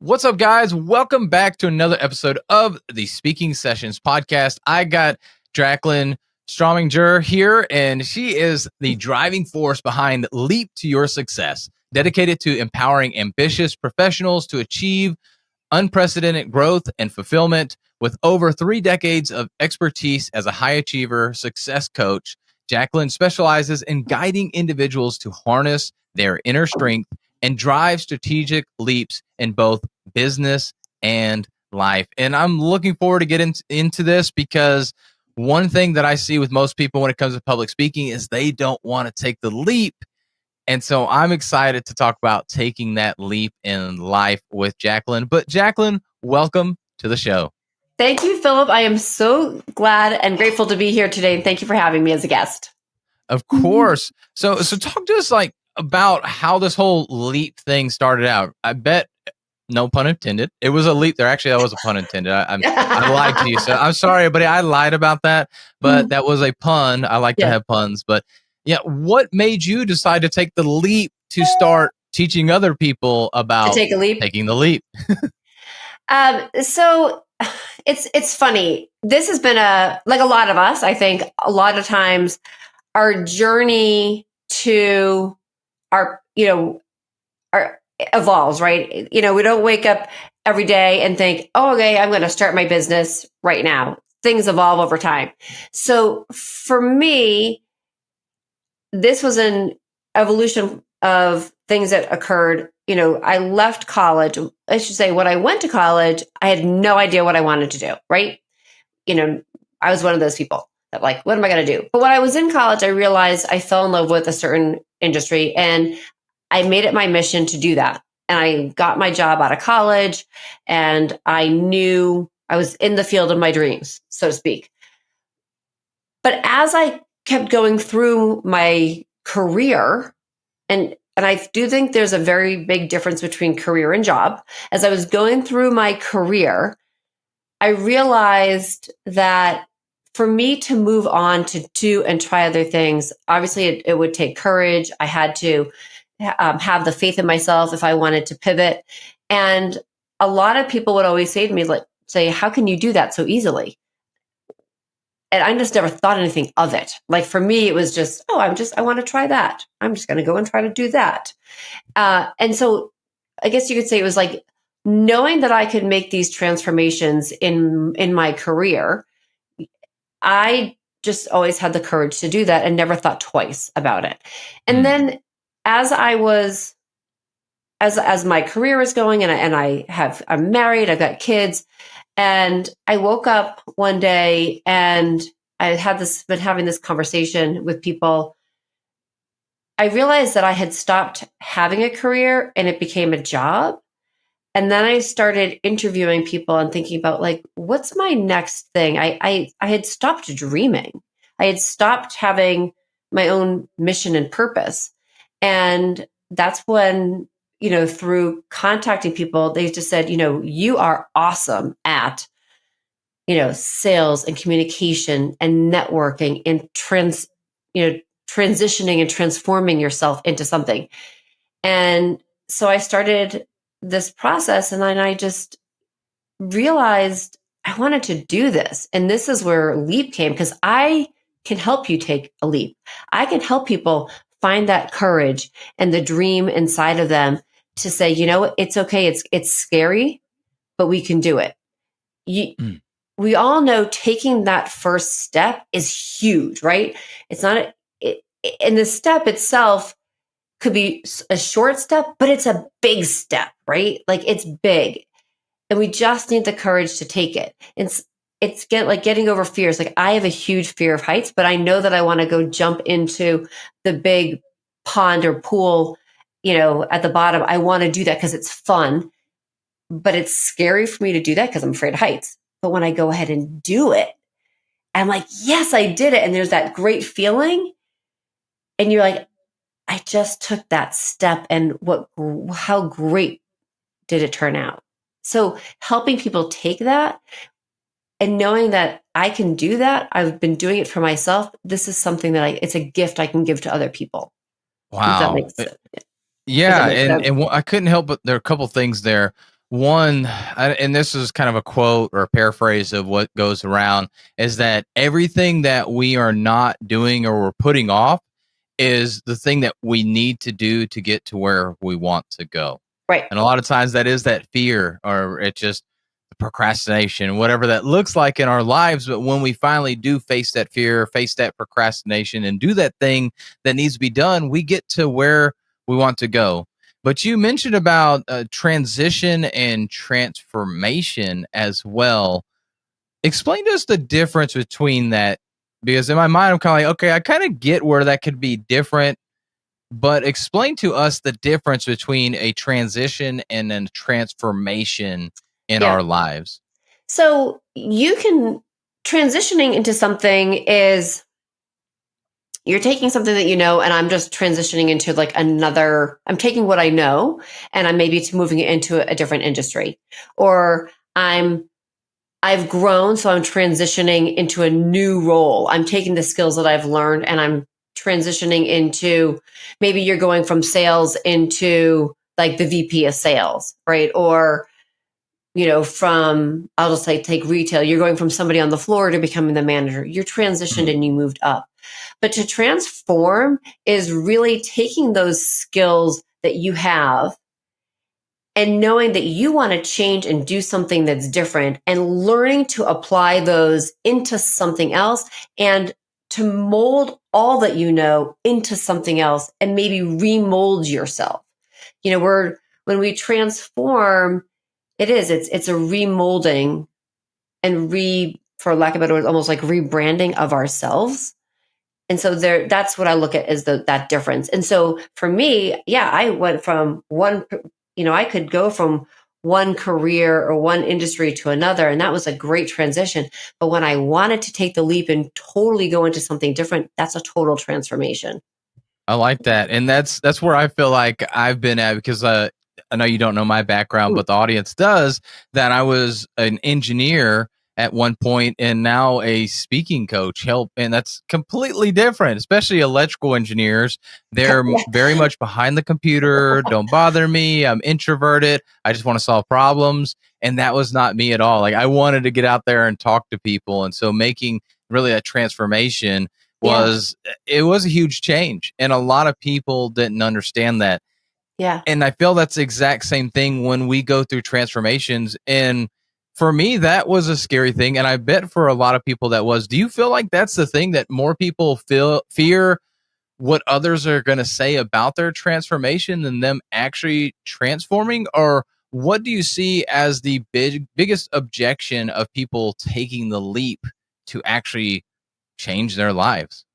What's up, guys? Welcome back to another episode of the Speaking Sessions podcast. I got Jaclyn Strominger here, and she is the driving force behind Leap to Your Success, dedicated to empowering ambitious professionals to achieve unprecedented growth and fulfillment. With over 3 decades of expertise as a high achiever success coach, Jaclyn specializes in guiding individuals to harness their inner strength and drive strategic leaps in both business and life. And I'm looking forward to getting into this because one thing that I see with most people when it comes to public speaking is they don't want to take the leap. And so I'm excited to talk about taking that leap in life with Jaclyn. But Jaclyn, welcome to the show. Thank you, Philip. I am so glad and grateful to be here today. And thank you for having me as a guest. Of course. So talk to us about how this whole leap thing started out. I bet, no pun intended, it was a leap there. Actually, that was a pun intended. I lied to you. So I'm sorry, buddy. I lied about that, but that was a pun. I like to have puns. But yeah, what made you decide to take the leap to start teaching other people about taking the leap? So it's funny. This has been like a lot of us, I think a lot of times our journey to our evolves, right? We don't wake up every day and think, oh, okay, I'm going to start my business right now. Things evolve over time. So for me, this was an evolution of things that occurred. I left college. I should say, when I went to college, I had no idea what I wanted to do, right? I was one of those people that what am I going to do? But when I was in college, I realized I fell in love with a certain industry and I made it my mission to do that. And I got my job out of college and I knew I was in the field of my dreams, so to speak. But as I kept going through my career, and I do think there's a very big difference between career and job. As I was going through my career, I realized that for me to move on to do and try other things, obviously it would take courage. I had to have the faith in myself if I wanted to pivot. And a lot of people would always say to me, how can you do that so easily? And I just never thought anything of it. For me, it was just, I want to try that. I'm just going to go and try to do that. And so I guess you could say it was knowing that I could make these transformations in my career. I just always had the courage to do that and never thought twice about it. And then as my career is going and I'm married, I've got kids, and I woke up one day and I had been having this conversation with people. I realized that I had stopped having a career and it became a job. And then I started interviewing people and thinking about what's my next thing? I had stopped dreaming. I had stopped having my own mission and purpose. And that's when, through contacting people, they just said, you are awesome at, sales and communication and networking and transitioning and transforming yourself into something. And so I started this process, and then I just realized I wanted to do this. And this is where Leap came, because I can help you take a leap. I can help people find that courage and the dream inside of them to say, it's okay. It's scary, but we can do it. We all know taking that first step is huge, right? It's not, and the step itself could be a short step, but it's a big step, right? It's big. And we just need the courage to take it. It's getting over fears. I have a huge fear of heights, but I know that I want to go jump into the big pond or pool, at the bottom. I want to do that because it's fun, but it's scary for me to do that because I'm afraid of heights. But when I go ahead and do it, I'm yes, I did it. And there's that great feeling. And you're I just took that step, and how great did it turn out? So helping people take that and knowing that I can do that, I've been doing it for myself. This is something that it's a gift I can give to other people. Wow. Yeah. And I couldn't help but there are a couple things there. And this is kind of a quote or a paraphrase of what goes around, is that everything that we are not doing or we're putting off is the thing that we need to do to get to where we want to go. Right. And a lot of times that is that fear, or it's just procrastination, whatever that looks like in our lives. But when we finally do face that fear, face that procrastination, and do that thing that needs to be done, we get to where we want to go. But you mentioned about transition and transformation as well. Explain to us the difference between that, because in my mind, I'm kind of like, okay, I kind of get where that could be different, but explain to us the difference between a transition and a transformation in Yeah. our lives. So you can transitioning into something is you're taking something that you know, and I'm just transitioning into like another, I'm taking what I know and I'm maybe moving it into a different industry. Or I've grown, so I'm transitioning into a new role. I'm taking the skills that I've learned and I'm transitioning into, maybe you're going from sales into like the VP of sales, right? Or from, I'll just say, take retail, you're going from somebody on the floor to becoming the manager. You're transitioned and you moved up. But to transform is really taking those skills that you have and knowing that you want to change and do something that's different and learning to apply those into something else and to mold all that you know into something else and maybe remold yourself. When we transform, it's a remolding and for lack of a better word, almost like rebranding of ourselves. And so that's what I look at as that difference. And so for me, yeah, I went from I could go from one career or one industry to another, and that was a great transition. But when I wanted to take the leap and totally go into something different, that's a total transformation. I like that. And that's where I feel like I've been at, because I know you don't know my background, but the audience does, that I was an engineer at one point and now a speaking coach. And that's completely different, especially electrical engineers. They're very much behind the computer. Don't bother me. I'm introverted. I just want to solve problems. And that was not me at all. Like, I wanted to get out there and talk to people. And so making really a transformation it was a huge change, and a lot of people didn't understand that. Yeah. And I feel that's the exact same thing when we go through transformations. And for me, that was a scary thing, and I bet for a lot of people that was. Do you feel like that's the thing, that more people fear what others are going to say about their transformation than them actually transforming? Or what do you see as the biggest objection of people taking the leap to actually change their lives?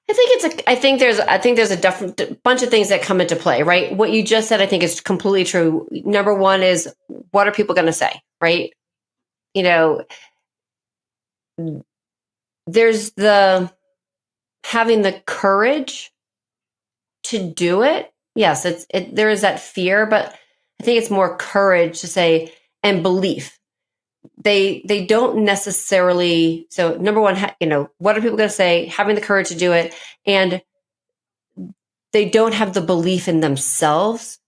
I think there's a different bunch of things that come into play, right? What you just said, I think, is completely true. Number one is, what are people going to say, right? There's having the courage to do it. Yes, there is that fear, but I think it's more courage to say, and belief. They don't necessarily. So number one, what are people going to say? Having the courage to do it, and they don't have the belief in themselves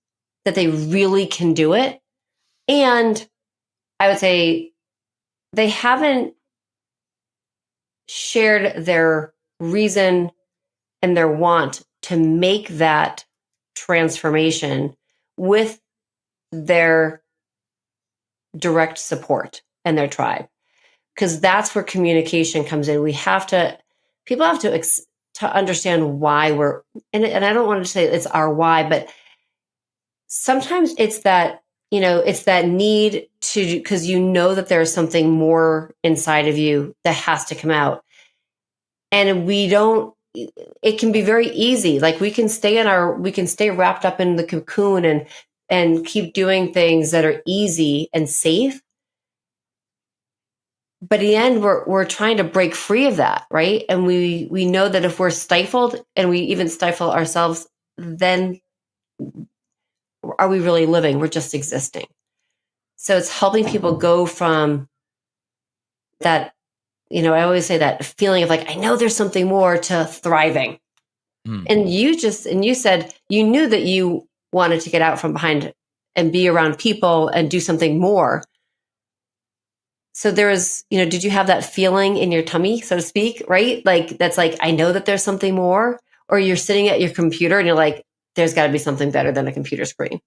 that they really can do it. And I would say they haven't shared their reason and their want to make that transformation with their direct support and their tribe, because that's where communication comes in. People have to understand why and I don't want to say it's our why, but sometimes it's that, it's that need to, because that there's something more inside of you that has to come out. And it can be very easy. Like, we can stay wrapped up in the cocoon and keep doing things that are easy and safe. But in the end, we're trying to break free of that, right? And we know that if we're stifled and we even stifle ourselves, then are we really living? We're just existing. So it's helping people go from that, I always say that feeling of like, I know there's something more, to thriving. And you said you knew that you wanted to get out from behind and be around people and do something more. So there is, did you have that feeling in your tummy, so to speak, right? Like, that's like, I know that there's something more, or you're sitting at your computer and you're like, there's got to be something better than a computer screen.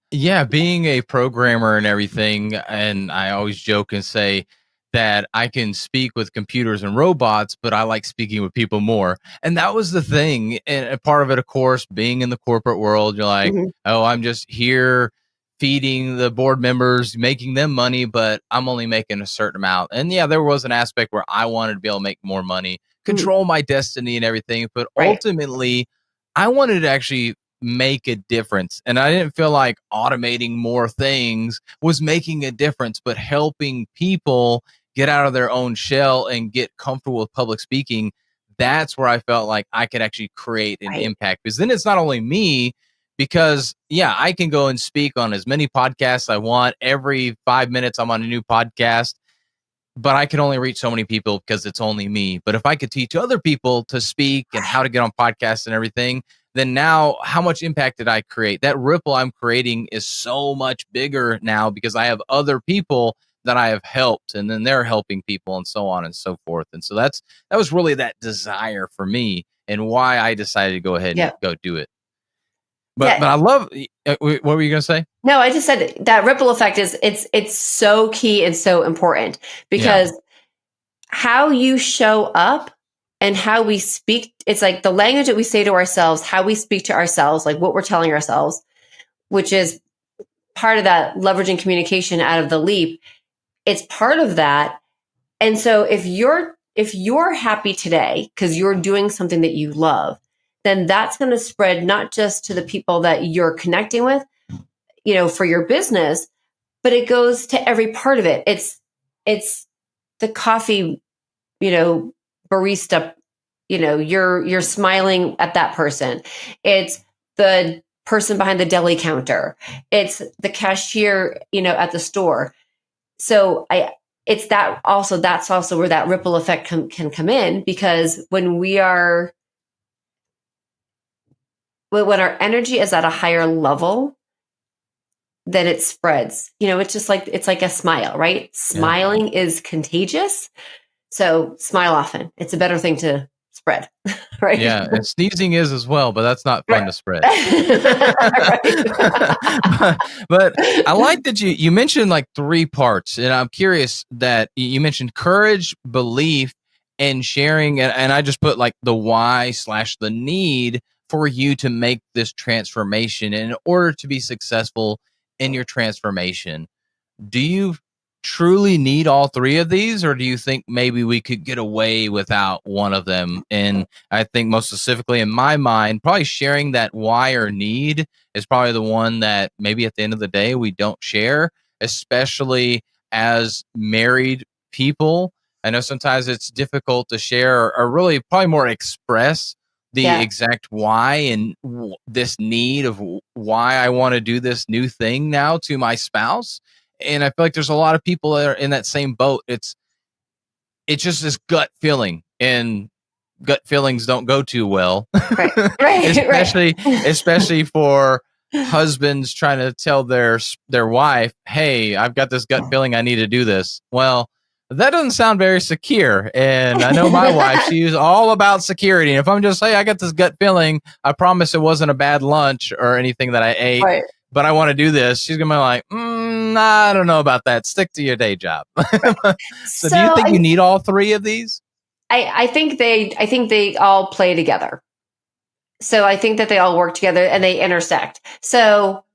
Yeah, being a programmer and everything, and I always joke and say that I can speak with computers and robots, but I like speaking with people more. And that was the thing. And a part of it, of course, being in the corporate world, you're like, Mm-hmm. oh, I'm just here feeding the board members, making them money, but I'm only making a certain amount. And yeah, there was an aspect where I wanted to be able to make more money, Mm-hmm. control my destiny and everything. But Right. ultimately, I wanted to actually make a difference. And I didn't feel like automating more things was making a difference, but helping people get out of their own shell and get comfortable with public speaking. That's where I felt like I could actually create an Right. impact, because then it's not only me, because yeah, I can go and speak on as many podcasts I want. Every 5 minutes, I'm on a new podcast, but I can only reach so many people because it's only me. But if I could teach other people to speak and how to get on podcasts and everything, then now how much impact did I create? That ripple I'm creating is so much bigger now because I have other people that I have helped, and then they're helping people, and so on and so forth. And so that was really that desire for me and why I decided to go ahead and Yeah. go do it. But Yeah. I love, what were you going to say? No, I just said that ripple effect it's so key and so important, because how you show up and how we speak, it's like the language that we say to ourselves, how we speak to ourselves, like what we're telling ourselves, which is part of that leveraging communication out of the leap. It's part of that. And so if you're happy today because you're doing something that you love, then that's going to spread not just to the people that you're connecting with, for your business, but it goes to every part of it. It's the coffee, barista, you're smiling at that person. It's the person behind the deli counter. It's the cashier, at the store. So that's also where that ripple effect can come in, because when our energy is at a higher level, then it spreads. It's like a smile, right? Smiling is contagious. So smile often. It's a better thing to spread, right? Yeah, and sneezing is as well, but that's not fun Right. to spread. but I like that you mentioned like 3 parts, and I'm curious that you mentioned courage, belief, and sharing, and I just put like the why/the need for you to make this transformation. And in order to be successful in your transformation, do you truly need all 3 of these, or do you think maybe we could get away without one of them? And I think most specifically in my mind, probably sharing that why or need is probably the one that maybe at the end of the day we don't share, especially as married people. I know sometimes it's difficult to share, or really probably more express the Yeah. exact why and this need of why I want to do this new thing now to my spouse. And I feel like there's a lot of people that are in that same boat. It's just this gut feeling, and gut feelings don't go too well. Right. Right. especially for husbands trying to tell their wife, "Hey, I've got this gut feeling I need to do this." Well, that doesn't sound very secure. And I know my wife, she's all about security. And if I'm just, hey, I got this gut feeling, I promise it wasn't a bad lunch or anything that I ate, Right. but I want to do this, she's gonna be like, I don't know about that. Stick to your day job. So do you think you need all 3 of these? I think they all play together. So I think that they all work together and they intersect. So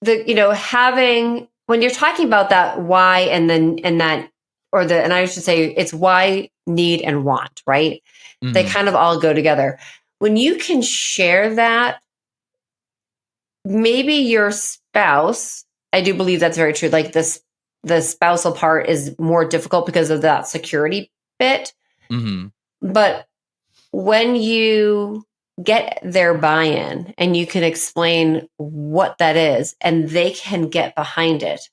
having, when you're talking about that why, and then and I should say it's why, need, and want, right? Mm-hmm. They kind of all go together. When you can share that, maybe your spouse, I do believe that's very true. Like the spousal part is more difficult because of that security bit. Mm-hmm. But when you get their buy-in and you can explain what that is and they can get behind it,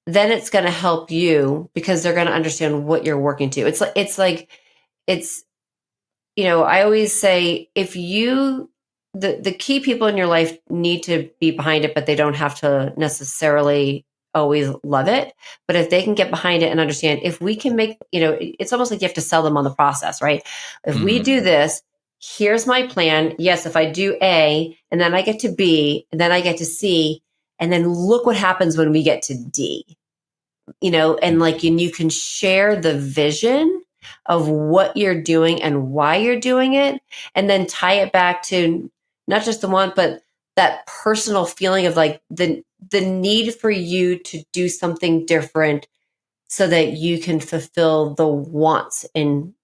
then it's going to help you because they're going to understand what you're working to. I always say, if you the key people in your life need to be behind it, but they don't have to necessarily always love it. But if they can get behind it and understand, if we can make, it's almost like you have to sell them on the process, right? If we do this, here's my plan. Yes, if I do A and then I get to B and then I get to C, and then look what happens when we get to D, and and you can share the vision of what you're doing and why you're doing it, and then tie it back to not just the want, but that personal feeling of like the need for you to do something different so that you can fulfill the wants in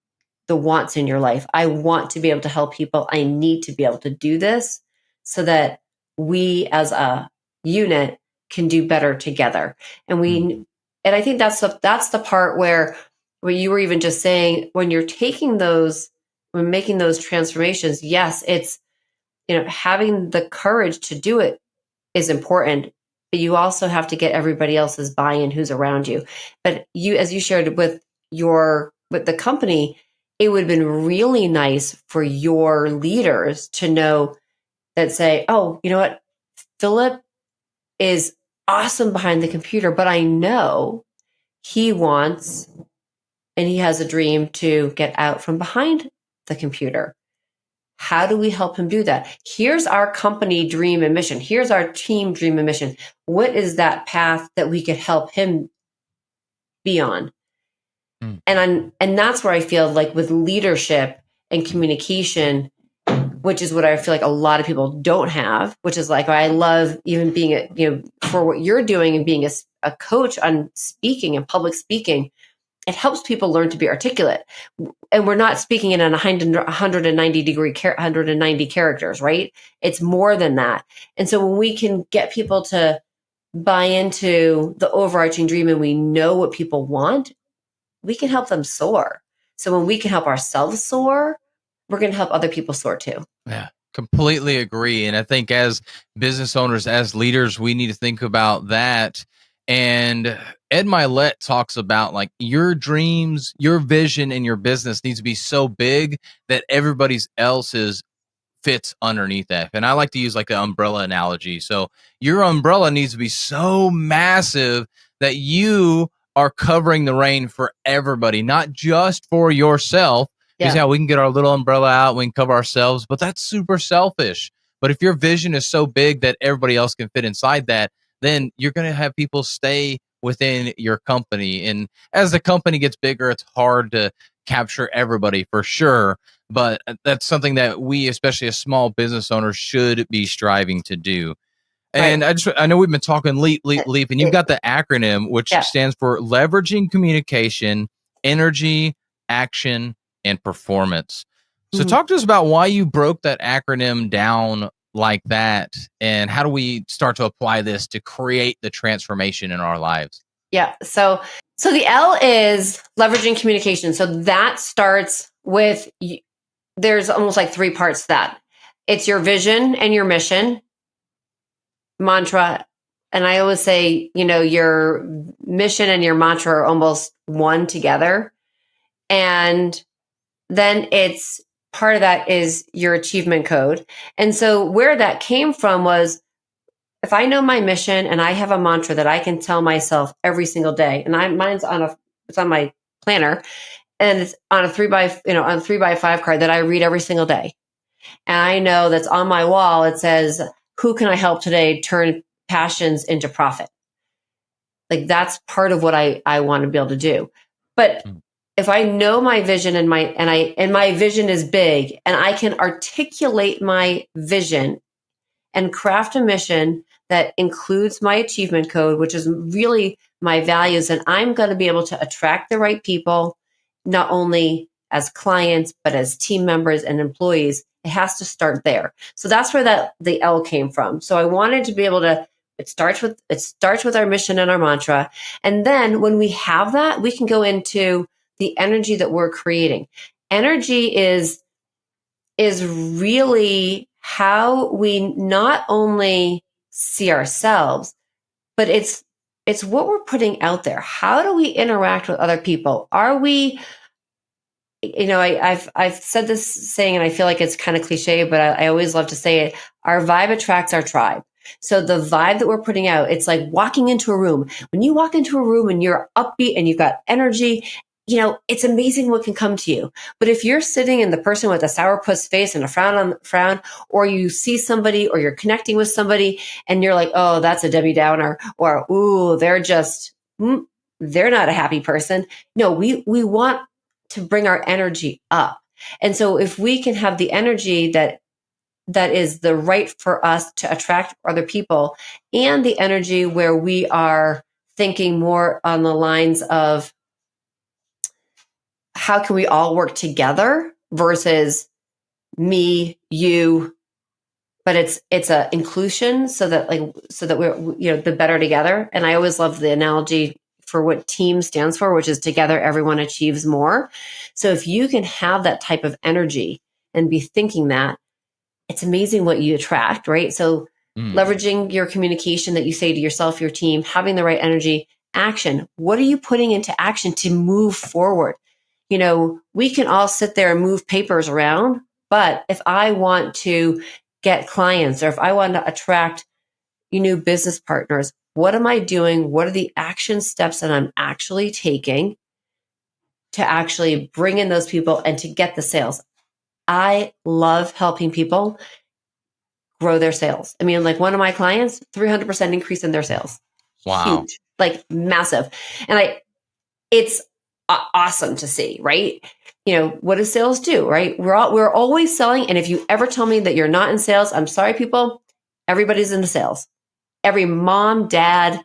your life. I want to be able to help people. I need to be able to do this so that we as a unit can do better together. And I think that's the part where you were even just saying, when you're when making those transformations, yes, it's, having the courage to do it is important, but you also have to get everybody else's buy-in who's around you. But as you shared with the company, it would have been really nice for your leaders to know that, say, oh, you know what, Philip is awesome behind the computer, but I know he wants and he has a dream to get out from behind the computer. How do we help him do that? Here's our company dream and mission. Here's our team dream and mission. What is that path that we could help him be on? And that's where I feel like with leadership and communication, which is what I feel like a lot of people don't have, which is like, I love even being for what you're doing and being a coach on speaking and public speaking. It helps people learn to be articulate. And we're not speaking in 190 characters, right? It's more than that. And so when we can get people to buy into the overarching dream and we know what people want, we can help them soar. So when we can help ourselves soar, we're going to help other people soar too. Yeah, completely agree. And I think as business owners, as leaders, we need to think about that. And Ed Milet talks about like your dreams, your vision in your business needs to be so big that everybody's else's fits underneath that. And I like to use like the umbrella analogy. So your umbrella needs to be so massive that you are covering the rain for everybody, not just for yourself. Because we can get our little umbrella out, we can cover ourselves, but that's super selfish. But if your vision is so big that everybody else can fit inside that, then you're going to have people stay within your company. And as the company gets bigger, it's hard to capture everybody for sure. But that's something that we, especially as small business owners, should be striving to do. And right. I know we've been talking leap, and you've got the acronym, which stands for leveraging communication, energy, action, and performance. So talk to us about why you broke that acronym down like that, and how do we start to apply this to create the transformation in our lives? Yeah. So the L is leveraging communication. So that starts with, there's almost like three parts to that. It's your vision and your mission, mantra. And I always say, your mission and your mantra are almost one together. And then it's part of that is your achievement code. And so where that came from was, if I know my mission and I have a mantra that I can tell myself every single day, and mine's it's on my planner, and it's on a 3x5 card that I read every single day. And I know that's on my wall. It says, who can I help today turn passions into profit? Like that's part of what I want to be able to do. But if I know my vision and my vision is big, and I can articulate my vision and craft a mission that includes my achievement code, which is really my values, and I'm going to be able to attract the right people, not only as clients, but as team members and employees. It has to start there. So that's where the L came from. So I wanted to be able to, it starts with our mission and our mantra. And then when we have that, we can go into the energy that we're creating. Energy is really how we not only see ourselves, but it's what we're putting out there. How do we interact with other people? Are we I've said this saying, and I feel like it's kind of cliche, but I always love to say it. Our vibe attracts our tribe. So the vibe that we're putting out, it's like walking into a room. When you walk into a room and you're upbeat and you've got energy, it's amazing what can come to you. But if you're sitting in the person with a sourpuss face and a frown, or you see somebody, or you're connecting with somebody, and you're like, oh, that's a Debbie Downer, or ooh, they're not a happy person. No, we want to bring our energy up. And so if we can have the energy that is the right for us to attract other people, and the energy where we are thinking more on the lines of how can we all work together versus me, you, but it's a inclusion, so that we're the better together. And I always love the analogy for what team stands for, which is together everyone achieves more. So if you can have that type of energy and be thinking that, it's amazing what you attract, right? So leveraging your communication that you say to yourself, your team, having the right energy, action. What are you putting into action to move forward? We can all sit there and move papers around, but if I want to get clients, or if I want to attract new business partners, what am I doing? What are the action steps that I'm actually taking to actually bring in those people and to get the sales? I love helping people grow their sales. I mean, like one of my clients, 300% increase in their sales. Wow. Huge, like massive. And it's awesome to see, right? What do sales do, right? We're always selling. And if you ever tell me that you're not in sales, I'm sorry, people, everybody's into sales. Every mom, dad,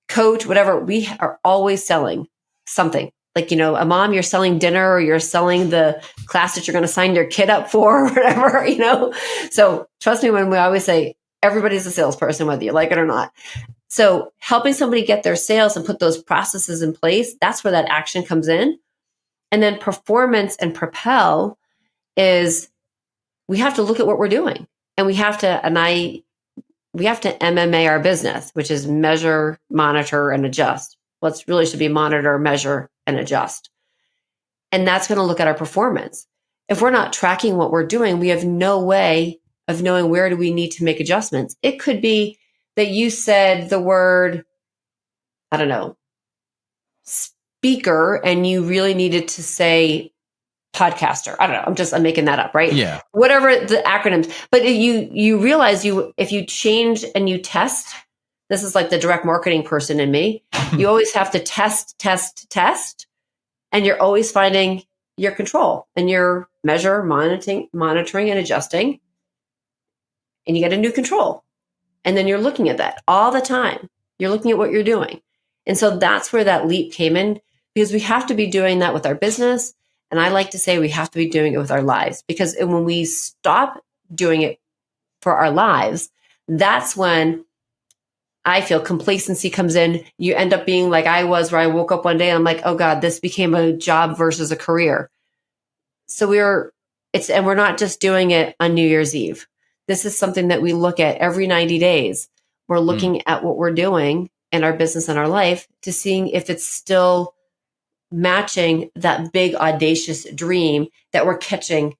coach, whatever, we are always selling something. Like, a mom, you're selling dinner, or you're selling the class that you're going to sign your kid up for, or whatever, So trust me when we always say everybody's a salesperson, whether you like it or not. So helping somebody get their sales and put those processes in place, that's where that action comes in. And then performance and propel is, we have to look at what we're doing, and we have to MMA our business, which is measure, monitor, and adjust. Well, it really should be monitor, measure, and adjust. And that's going to look at our performance. If we're not tracking what we're doing, we have no way of knowing where do we need to make adjustments. It could be that you said the word, I don't know, speaker, and you really needed to say podcaster. I don't know. I'm making that up, right? Yeah. Whatever the acronyms. But you realize if you change and you test, this is like the direct marketing person in me. You always have to test, and you're always finding your control, and you're monitoring and adjusting, and you get a new control. And then you're looking at that all the time. You're looking at what you're doing. And so that's where that leap came in, because we have to be doing that with our business. And I like to say we have to be doing it with our lives, because when we stop doing it for our lives, that's when I feel complacency comes in. You end up being like I was, where I woke up one day and I'm like, oh God, this became a job versus a career. So we're not just doing it on New Year's Eve. This is something that we look at every 90 days. We're looking at what we're doing in our business and our life to seeing if it's still matching that big, audacious dream that we're catching,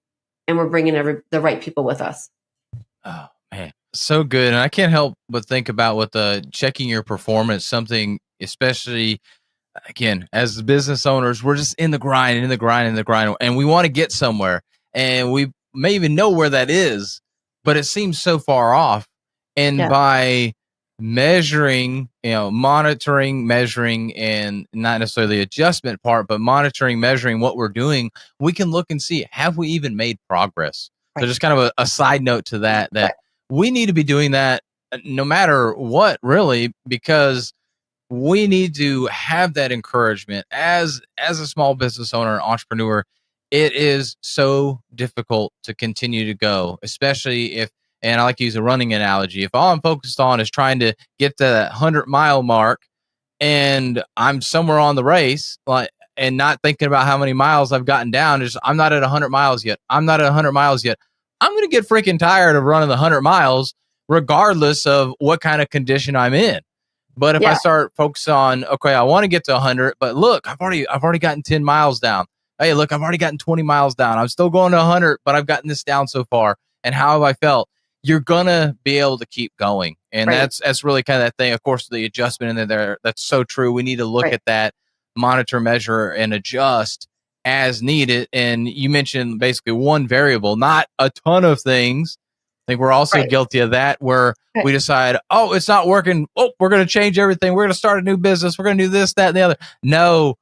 and we're bringing the right people with us. Oh, man. So good. And I can't help but think about with checking your performance, something, especially, again, as business owners, we're just in the grind, and we want to get somewhere, and we may even know where that is, but it seems so far off. And by measuring, monitoring, measuring, and not necessarily the adjustment part, but monitoring, measuring what we're doing, we can look and see, have we even made progress? Right. So just kind of a side note to that we need to be doing that no matter what, really, because we need to have that encouragement as a small business owner and entrepreneur. It is so difficult to continue to go, especially if, and I like to use a running analogy, if all I'm focused on is trying to get to that 100-mile mark, and I'm somewhere on the race, and not thinking about how many miles I've gotten down, I'm not at 100 miles yet. I'm going to get freaking tired of running the 100 miles, regardless of what kind of condition I'm in. But if I start focusing on, okay, I want to get to 100, but look, I've already gotten 10 miles down. hey, look, I've already gotten 20 miles down. I'm still going to 100, but I've gotten this down so far. And how have I felt? You're gonna be able to keep going. And Right. that's really kind of that thing. Of course, the adjustment in there, that's so true. We need to look Right. at that, monitor, measure, and adjust as needed. And you mentioned basically one variable, not a ton of things. I think we're also Right. guilty of that, where Right. we decide, oh, it's not working. Oh, we're going to change everything. We're going to start a new business. We're going to do this, that, and the other. No,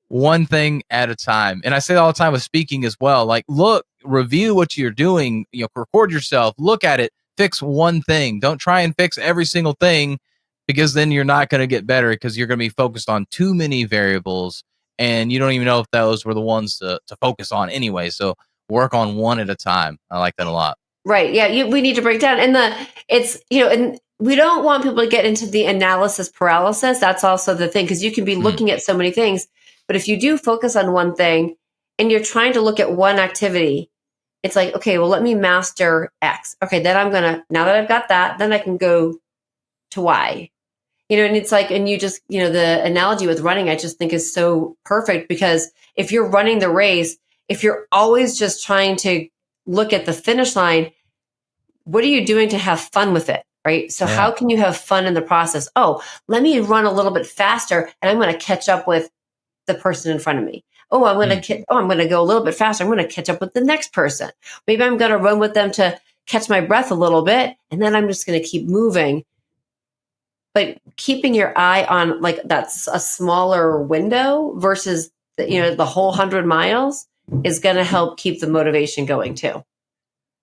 one thing at a time. And I say that all the time with speaking as well. Like, look, review what you're doing, record yourself, look at it, fix one thing. Don't try and fix every single thing, because then you're not going to get better, because you're going to be focused on too many variables and you don't even know if those were the ones to focus on anyway. So work on one at a time. I like that a lot. Right. Yeah. We need to break down. And and we don't want people to get into the analysis paralysis. That's also the thing, because you can be looking at so many things. But if you do focus on one thing and you're trying to look at one activity, it's like, okay, well, let me master X. Okay, then now that I've got that, then I can go to Y. And it's like, and you just, the analogy with running, I just think is so perfect, because if you're running the race, if you're always just trying to look at the finish line, what are you doing to have fun with it? Right. So how can you have fun in the process? Oh, let me run a little bit faster and I'm going to catch up with the person in front of me. Oh, I'm going to go a little bit faster. I'm going to catch up with the next person. Maybe I'm going to run with them to catch my breath a little bit. And then I'm just going to keep moving. But keeping your eye on, like, that's a smaller window versus the whole 100 miles is going to help keep the motivation going too.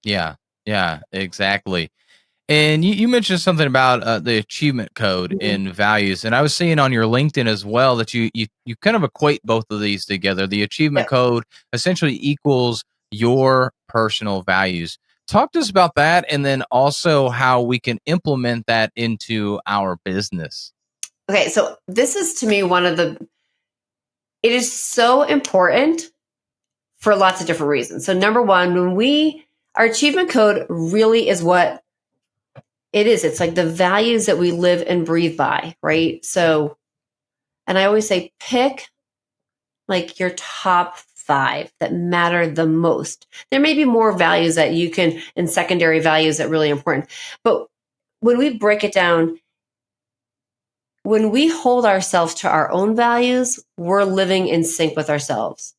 Yeah, exactly. And you mentioned something about the achievement code in values, and I was seeing on your LinkedIn as well that you kind of equate both of these together. The achievement Yep. code essentially equals your personal values. Talk to us about that, and then also how we can implement that into our business. Okay, so this is, to me, it is so important for lots of different reasons. So number one, our achievement code really is what it is. It's like the values that we live and breathe by, right? So, and I always say, pick like your top 5 that matter the most. There may be more values that you can, and secondary values that are really important. But when we break it down, when we hold ourselves to our own values, we're living in sync with ourselves.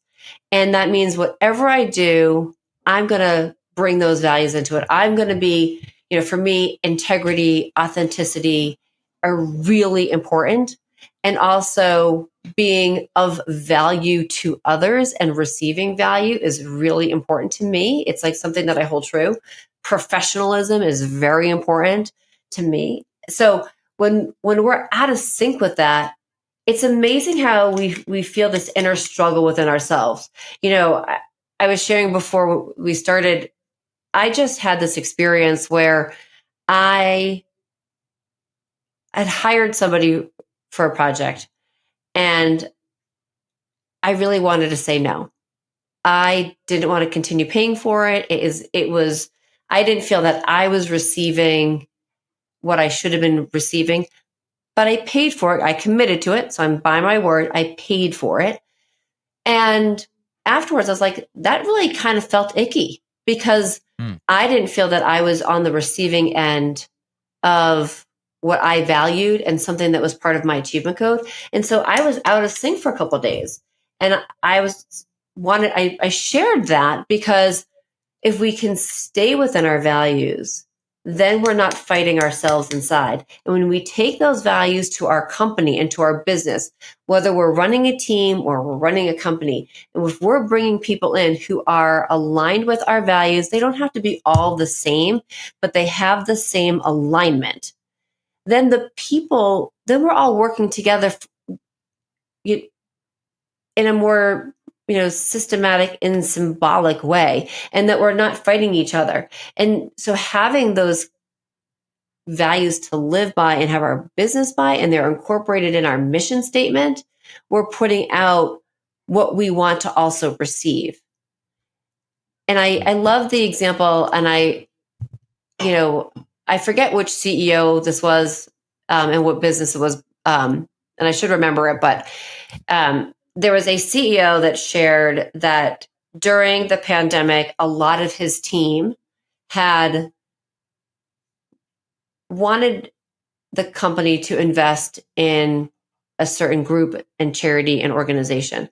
And that means whatever I do, I'm going to bring those values into it. I'm going to be, for me, integrity, authenticity are really important. And also being of value to others and receiving value is really important to me. It's like something that I hold true. Professionalism is very important to me. So when we're out of sync with that, it's amazing how we feel this inner struggle within ourselves. I was sharing before we started, I just had this experience where I had hired somebody for a project and I really wanted to say no. I didn't want to continue paying for it. I didn't feel that I was receiving what I should have been receiving, but I paid for it. I committed to it. So I'm by my word. I paid for it. And afterwards, I was like, that really kind of felt icky, because I didn't feel that I was on the receiving end of what I valued and something that was part of my achievement code. And so I was out of sync for a couple of days. And I shared that because if we can stay within our values, then we're not fighting ourselves inside. And when we take those values to our company and to our business, whether we're running a team or we're running a company, and if we're bringing people in who are aligned with our values, they don't have to be all the same, but they have the same alignment. Then we're all working together in a more systematic and symbolic way, and that we're not fighting each other. And so having those values to live by and have our business by, and they're incorporated in our mission statement, we're putting out what we want to also receive. And I love the example, and I forget which CEO this was, and what business it was, and I should remember it, but there was a CEO that shared that during the pandemic, a lot of his team had wanted the company to invest in a certain group and charity and organization.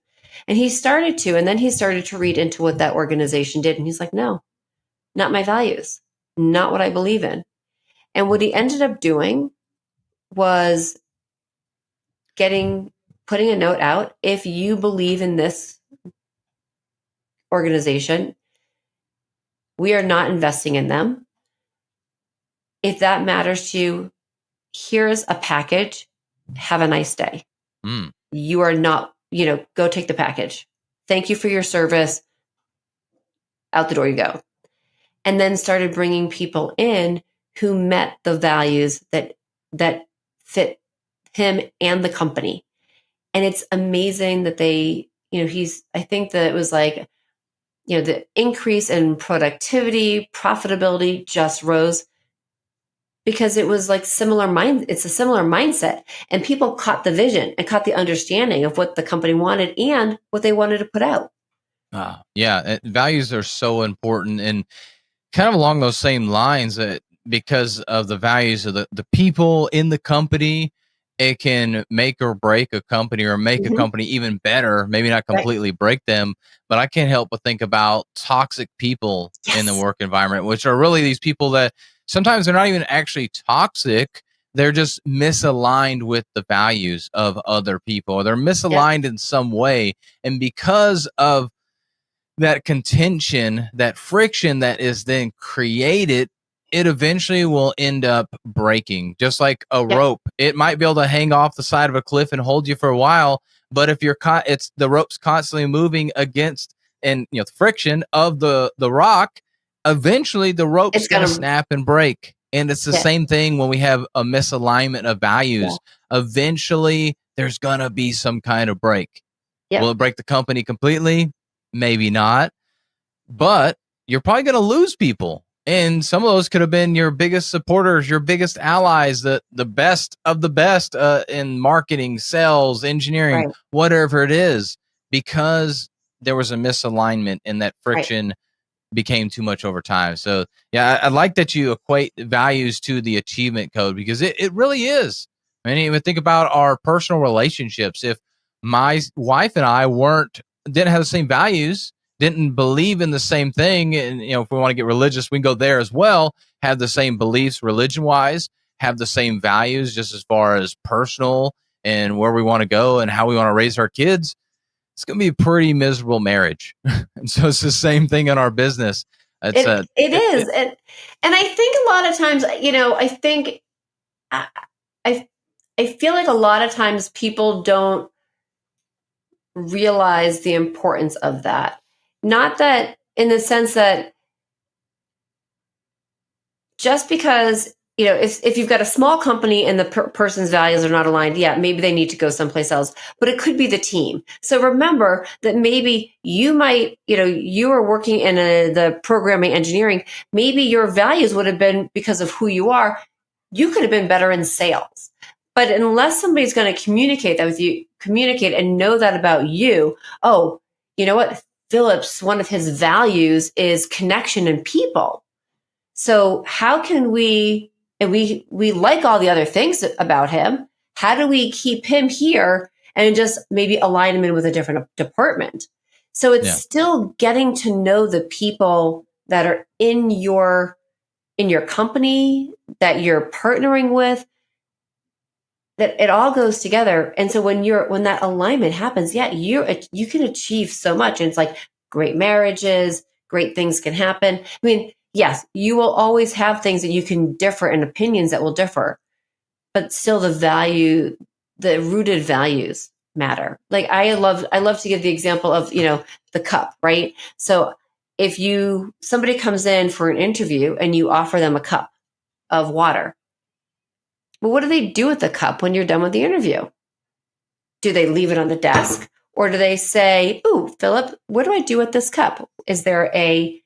And he started to, and then he started to read into what that organization did. And he's like, no, not my values, not what I believe in. And what he ended up doing was putting a note out. If you believe in this organization, we are not investing in them. If that matters to you, here's a package. Have a nice day. You are not, go take the package. Thank you for your service. Out the door you go. And then started bringing people in who met the values that fit him and the company. And it's amazing that I think that it was like, the increase in productivity, profitability just rose because it was like it's a similar mindset. And people caught the vision and caught the understanding of what the company wanted and what they wanted to put out. Yeah, values are so important, and kind of along those same lines, because of the values of the people in the company, it can make or break a company, or make a company even better, maybe not completely break them. But I can't help but think about toxic people in the work environment, which are really these people that sometimes they're not even actually toxic. They're just misaligned with the values of other people, or they're misaligned in some way. And because of that contention, that friction that is then created, it eventually will end up breaking. Just like a rope, it might be able to hang off the side of a cliff and hold you for a while, but if you're it's the rope's constantly moving against, and the friction of the rock, eventually the rope's going to snap and break. And it's the same thing when we have a misalignment of values. Eventually there's going to be some kind of break. Will it break the company completely? Maybe not, but you're probably going to lose people. And some of those could have been your biggest supporters, your biggest allies, the best of the best in marketing, sales, engineering, whatever it is, because there was a misalignment and that friction became too much over time. So yeah, I like that you equate values to the achievement code, because it really is. I mean, even think about our personal relationships. If my wife and I didn't have the same values, didn't believe in the same thing, and if we want to get religious, we can go there as well, have the same beliefs religion wise, have the same values just as far as personal and where we want to go and how we want to raise our kids, it's going to be a pretty miserable marriage. And so it's the same thing in our business. It is. And I think a lot of times, I feel like a lot of times people don't realize the importance of that. Not that in the sense that just because, if you've got a small company and the person's values are not aligned, maybe they need to go someplace else, but it could be the team. So remember that maybe you might, you are working in the programming engineering, maybe your values would have been because of who you are. You could have been better in sales. But unless somebody's going to communicate that with you, communicate and know that about you, oh, you know what? Philip's, one of his values is connection and people. So how can we, and we like all the other things about him, how do we keep him here and just maybe align him in with a different department? So it's still getting to know the people that are in your company that you're partnering with, that it all goes together. And so when that alignment happens, you can achieve so much. And it's like great marriages, great things can happen. I mean, yes, you will always have things that you can differ and opinions that will differ, but still the rooted values matter. Like I love to give the example of, the cup, right? So if somebody comes in for an interview and you offer them a cup of water, well, what do they do with the cup when you're done with the interview? Do they leave it on the desk, or do they say, "Ooh, Philip, what do I do with this cup? Is there a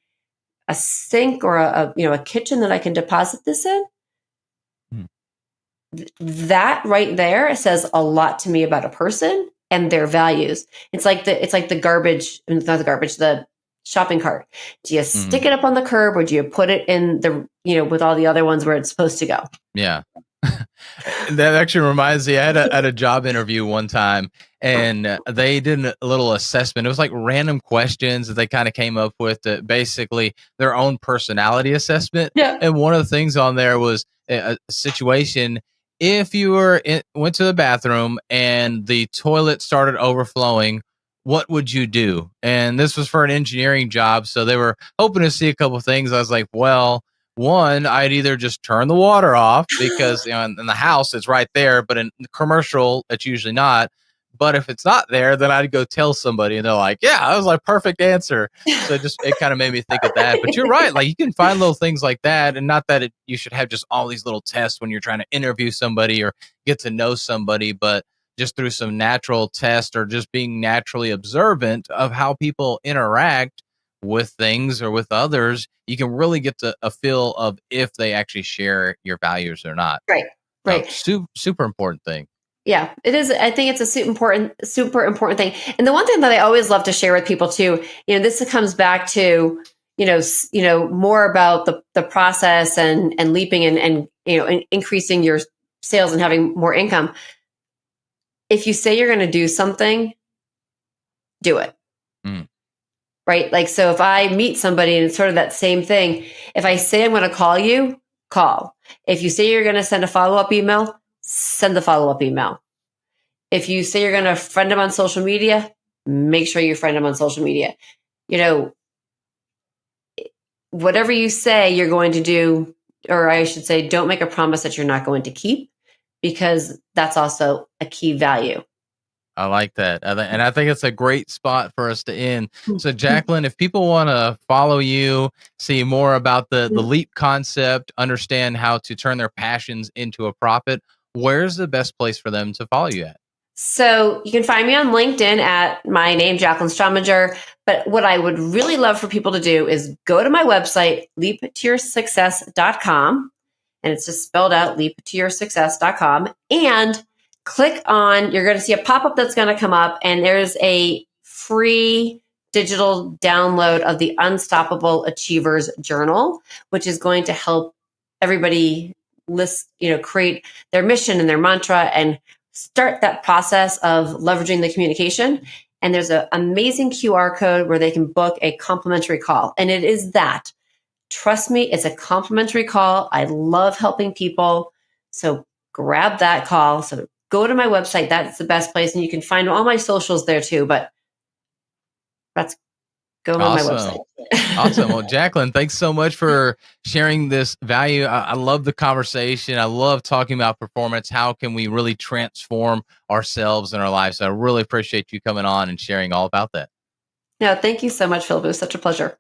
sink or a kitchen that I can deposit this in?" That right there says a lot to me about a person and their values. It's like the garbage, not the garbage, the shopping cart. Do you stick it up on the curb, or do you put it in the, with all the other ones where it's supposed to go? Yeah. That actually reminds me, I had a job interview one time, and they did a little assessment. It was like random questions that they kind of came up with, basically their own personality assessment. Yeah. And one of the things on there was a situation. If you went to the bathroom and the toilet started overflowing, what would you do? And this was for an engineering job. So they were hoping to see a couple of things. I was like, well, one, I'd either just turn the water off because in the house it's right there, but in the commercial it's usually not. But if it's not there, then I'd go tell somebody, and they're like, "Yeah, that was like perfect answer." So it kind of made me think of that. But you're right; like you can find little things like that, and not that you should have just all these little tests when you're trying to interview somebody or get to know somebody, but just through some natural test or just being naturally observant of how people interact with things or with others, you can really get to a feel of if they actually share your values or not. Right. Super important thing. Yeah, it is. I think it's a super important thing. And the one thing that I always love to share with people too, this comes back to, more about the process and leaping and increasing your sales and having more income. If you say you're going to do something, do it. Right? Like, so if I meet somebody and it's sort of that same thing, if I say I'm going to call you, call. If you say you're going to send a follow-up email, send the follow-up email. If you say you're going to friend them on social media, make sure you friend them on social media. Whatever you say you're going to do, or I should say, don't make a promise that you're not going to keep, because that's also a key value. I like that. And I think it's a great spot for us to end. So, Jaclyn, if people want to follow you, see more about the LEAP concept, understand how to turn their passions into a profit, where's the best place for them to follow you at? So you can find me on LinkedIn at my name, Jaclyn Strominger. But what I would really love for people to do is go to my website, leaptoyoursuccess.com. And it's just spelled out, leaptoyoursuccess.com. And click on, you're going to see a pop-up that's going to come up, and there's a free digital download of the Unstoppable Achievers Journal, which is going to help everybody create their mission and their mantra and start that process of leveraging the communication. And there's an amazing QR code where they can book a complimentary call. And it is that. Trust me, it's a complimentary call. I love helping people. So grab that call. So go to my website. That's the best place. And you can find all my socials there too. But go to my website. Awesome. Well, Jaclyn, thanks so much for sharing this value. I love the conversation. I love talking about performance. How can we really transform ourselves and our lives? So I really appreciate you coming on and sharing all about that. No, thank you so much, Phil. It was such a pleasure.